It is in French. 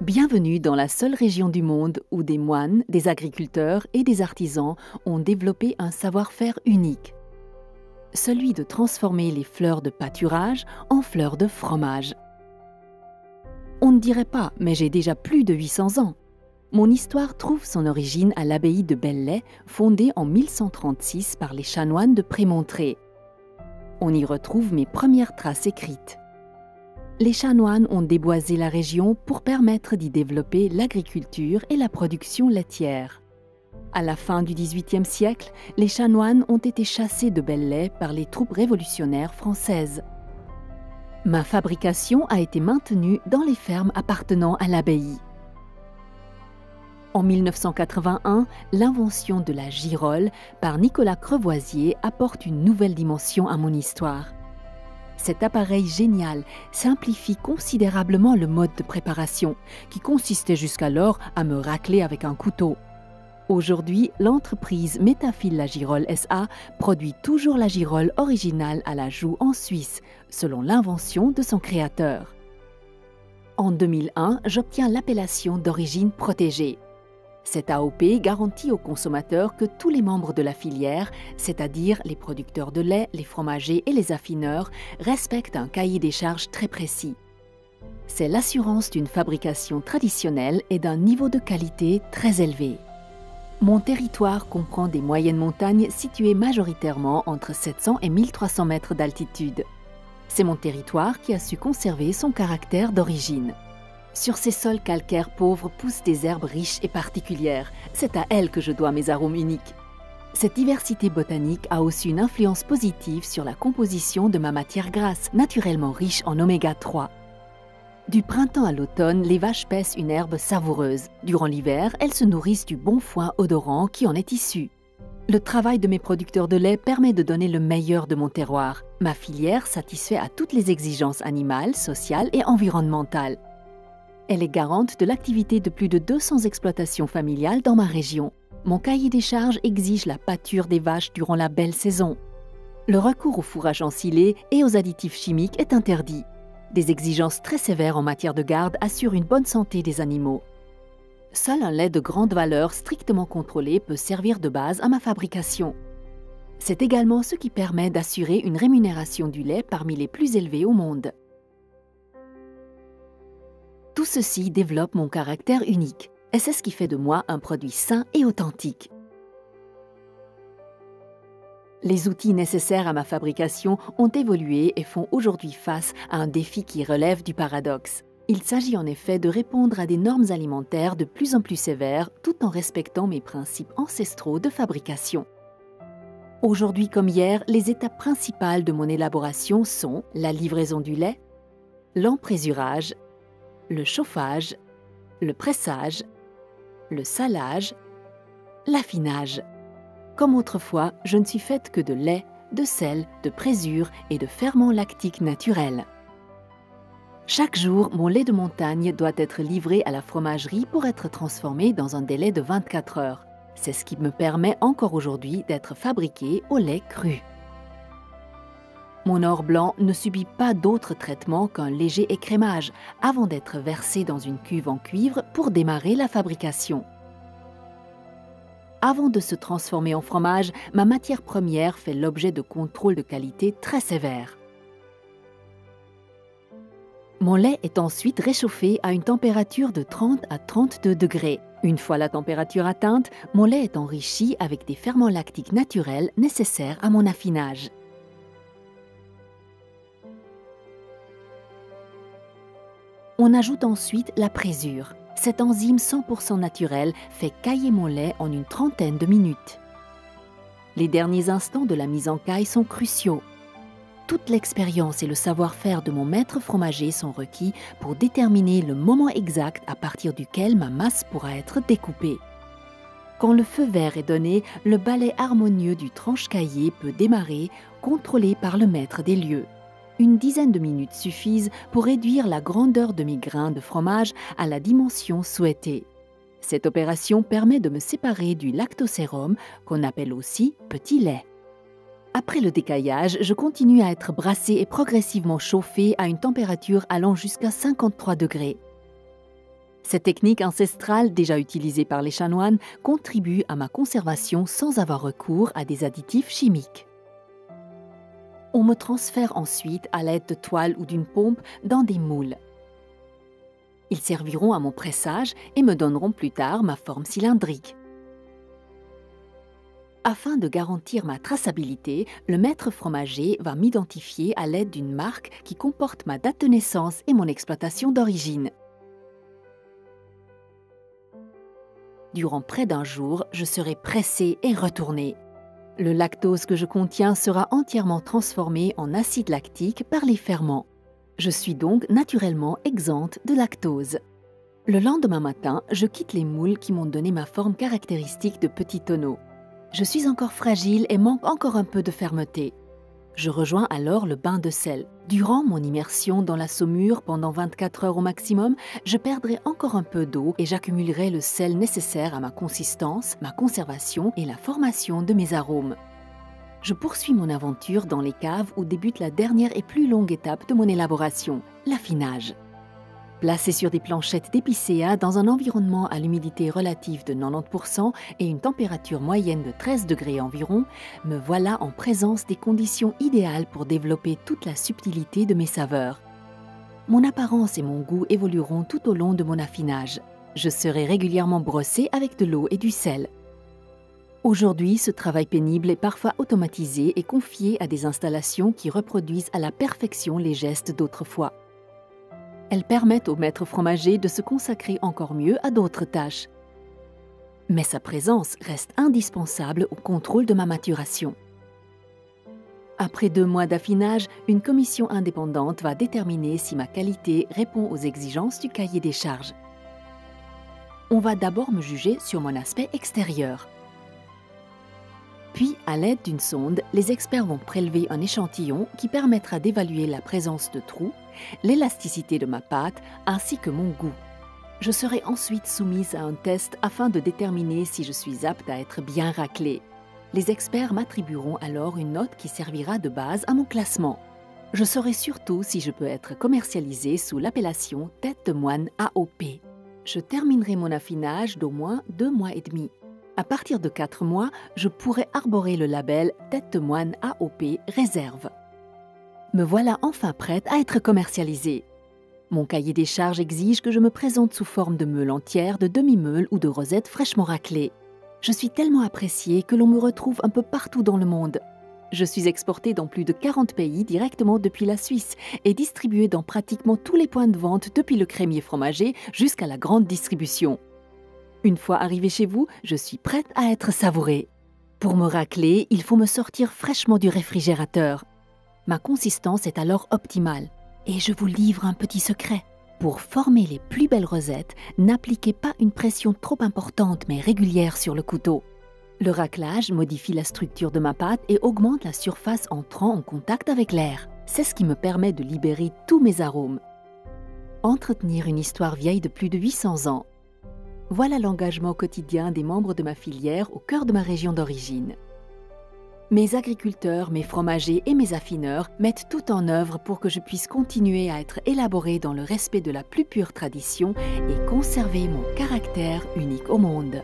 Bienvenue dans la seule région du monde où des moines, des agriculteurs et des artisans ont développé un savoir-faire unique. Celui de transformer les fleurs de pâturage en fleurs de fromage. On ne dirait pas, mais j'ai déjà plus de 800 ans. Mon histoire trouve son origine à l'abbaye de Belley, fondée en 1136 par les chanoines de Prémontré. On y retrouve mes premières traces écrites. Les chanoines ont déboisé la région pour permettre d'y développer l'agriculture et la production laitière. À la fin du XVIIIe siècle, les chanoines ont été chassés de Belley par les troupes révolutionnaires françaises. Ma fabrication a été maintenue dans les fermes appartenant à l'abbaye. En 1981, l'invention de la girole par Nicolas Crevoisier apporte une nouvelle dimension à mon histoire. Cet appareil génial simplifie considérablement le mode de préparation, qui consistait jusqu'alors à me racler avec un couteau. Aujourd'hui, l'entreprise Métafil La Girole SA produit toujours la girole originale à la joue en Suisse, selon l'invention de son créateur. En 2001, j'obtiens l'appellation d'origine protégée. Cette AOP garantit aux consommateurs que tous les membres de la filière, c'est-à-dire les producteurs de lait, les fromagers et les affineurs, respectent un cahier des charges très précis. C'est l'assurance d'une fabrication traditionnelle et d'un niveau de qualité très élevé. Mon territoire comprend des moyennes montagnes situées majoritairement entre 700 et 1300 mètres d'altitude. C'est mon territoire qui a su conserver son caractère d'origine. Sur ces sols calcaires pauvres poussent des herbes riches et particulières. C'est à elles que je dois mes arômes uniques. Cette diversité botanique a aussi une influence positive sur la composition de ma matière grasse, naturellement riche en oméga 3. Du printemps à l'automne, les vaches paissent une herbe savoureuse. Durant l'hiver, elles se nourrissent du bon foin odorant qui en est issu. Le travail de mes producteurs de lait permet de donner le meilleur de mon terroir. Ma filière satisfait à toutes les exigences animales, sociales et environnementales. Elle est garante de l'activité de plus de 200 exploitations familiales dans ma région. Mon cahier des charges exige la pâture des vaches durant la belle saison. Le recours au fourrage ensilé et aux additifs chimiques est interdit. Des exigences très sévères en matière de garde assurent une bonne santé des animaux. Seul un lait de grande valeur strictement contrôlé peut servir de base à ma fabrication. C'est également ce qui permet d'assurer une rémunération du lait parmi les plus élevées au monde. Tout ceci développe mon caractère unique, et c'est ce qui fait de moi un produit sain et authentique. Les outils nécessaires à ma fabrication ont évolué et font aujourd'hui face à un défi qui relève du paradoxe. Il s'agit en effet de répondre à des normes alimentaires de plus en plus sévères tout en respectant mes principes ancestraux de fabrication. Aujourd'hui comme hier, les étapes principales de mon élaboration sont la livraison du lait, l'emprésurage, le chauffage, le pressage, le salage, l'affinage. Comme autrefois, je ne suis faite que de lait, de sel, de présure et de ferments lactiques naturels. Chaque jour, mon lait de montagne doit être livré à la fromagerie pour être transformé dans un délai de 24 heures. C'est ce qui me permet encore aujourd'hui d'être fabriqué au lait cru. Mon or blanc ne subit pas d'autre traitement qu'un léger écrémage avant d'être versé dans une cuve en cuivre pour démarrer la fabrication. Avant de se transformer en fromage, ma matière première fait l'objet de contrôles de qualité très sévères. Mon lait est ensuite réchauffé à une température de 30 à 32 degrés. Une fois la température atteinte, mon lait est enrichi avec des ferments lactiques naturels nécessaires à mon affinage. On ajoute ensuite la présure. Cette enzyme 100% naturelle fait cailler mon lait en une trentaine de minutes. Les derniers instants de la mise en caille sont cruciaux. Toute l'expérience et le savoir-faire de mon maître fromager sont requis pour déterminer le moment exact à partir duquel ma masse pourra être découpée. Quand le feu vert est donné, le balai harmonieux du tranche-caillé peut démarrer, contrôlé par le maître des lieux. Une dizaine de minutes suffisent pour réduire la grandeur de mes grains de fromage à la dimension souhaitée. Cette opération permet de me séparer du lactosérum, qu'on appelle aussi petit lait. Après le décaillage, je continue à être brassé et progressivement chauffé à une température allant jusqu'à 53 degrés. Cette technique ancestrale, déjà utilisée par les chanoines, contribue à ma conservation sans avoir recours à des additifs chimiques. On me transfère ensuite à l'aide de toiles ou d'une pompe dans des moules. Ils serviront à mon pressage et me donneront plus tard ma forme cylindrique. Afin de garantir ma traçabilité, le maître fromager va m'identifier à l'aide d'une marque qui comporte ma date de naissance et mon exploitation d'origine. Durant près d'un jour, je serai pressée et retournée. Le lactose que je contiens sera entièrement transformé en acide lactique par les ferments. Je suis donc naturellement exempte de lactose. Le lendemain matin, je quitte les moules qui m'ont donné ma forme caractéristique de petit tonneau. Je suis encore fragile et manque encore un peu de fermeté. Je rejoins alors le bain de sel. Durant mon immersion dans la saumure pendant 24 heures au maximum, je perdrai encore un peu d'eau et j'accumulerai le sel nécessaire à ma consistance, ma conservation et la formation de mes arômes. Je poursuis mon aventure dans les caves où débute la dernière et plus longue étape de mon élaboration, l'affinage. Placé sur des planchettes d'épicéa dans un environnement à l'humidité relative de 90% et une température moyenne de 13 degrés environ, me voilà en présence des conditions idéales pour développer toute la subtilité de mes saveurs. Mon apparence et mon goût évolueront tout au long de mon affinage. Je serai régulièrement brossée avec de l'eau et du sel. Aujourd'hui, ce travail pénible est parfois automatisé et confié à des installations qui reproduisent à la perfection les gestes d'autrefois. Elles permettent au maître fromager de se consacrer encore mieux à d'autres tâches. Mais sa présence reste indispensable au contrôle de ma maturation. Après 2 mois d'affinage, une commission indépendante va déterminer si ma qualité répond aux exigences du cahier des charges. On va d'abord me juger sur mon aspect extérieur. Puis, à l'aide d'une sonde, les experts vont prélever un échantillon qui permettra d'évaluer la présence de trous, l'élasticité de ma pâte ainsi que mon goût. Je serai ensuite soumise à un test afin de déterminer si je suis apte à être bien raclée. Les experts m'attribueront alors une note qui servira de base à mon classement. Je saurai surtout si je peux être commercialisée sous l'appellation tête de moine AOP. Je terminerai mon affinage d'au moins 2 mois et demi. À partir de 4 mois, je pourrai arborer le label Tête de moine AOP Réserve. Me voilà enfin prête à être commercialisée. Mon cahier des charges exige que je me présente sous forme de meule entière, de demi-meule ou de rosette fraîchement raclée. Je suis tellement appréciée que l'on me retrouve un peu partout dans le monde. Je suis exportée dans plus de 40 pays directement depuis la Suisse et distribuée dans pratiquement tous les points de vente depuis le crémier fromager jusqu'à la grande distribution. Une fois arrivée chez vous, je suis prête à être savourée. Pour me racler, il faut me sortir fraîchement du réfrigérateur. Ma consistance est alors optimale. Et je vous livre un petit secret. Pour former les plus belles rosettes, n'appliquez pas une pression trop importante mais régulière sur le couteau. Le raclage modifie la structure de ma pâte et augmente la surface entrant en contact avec l'air. C'est ce qui me permet de libérer tous mes arômes. Entretenir une histoire vieille de plus de 800 ans. Voilà l'engagement quotidien des membres de ma filière au cœur de ma région d'origine. Mes agriculteurs, mes fromagers et mes affineurs mettent tout en œuvre pour que je puisse continuer à être élaborée dans le respect de la plus pure tradition et conserver mon caractère unique au monde.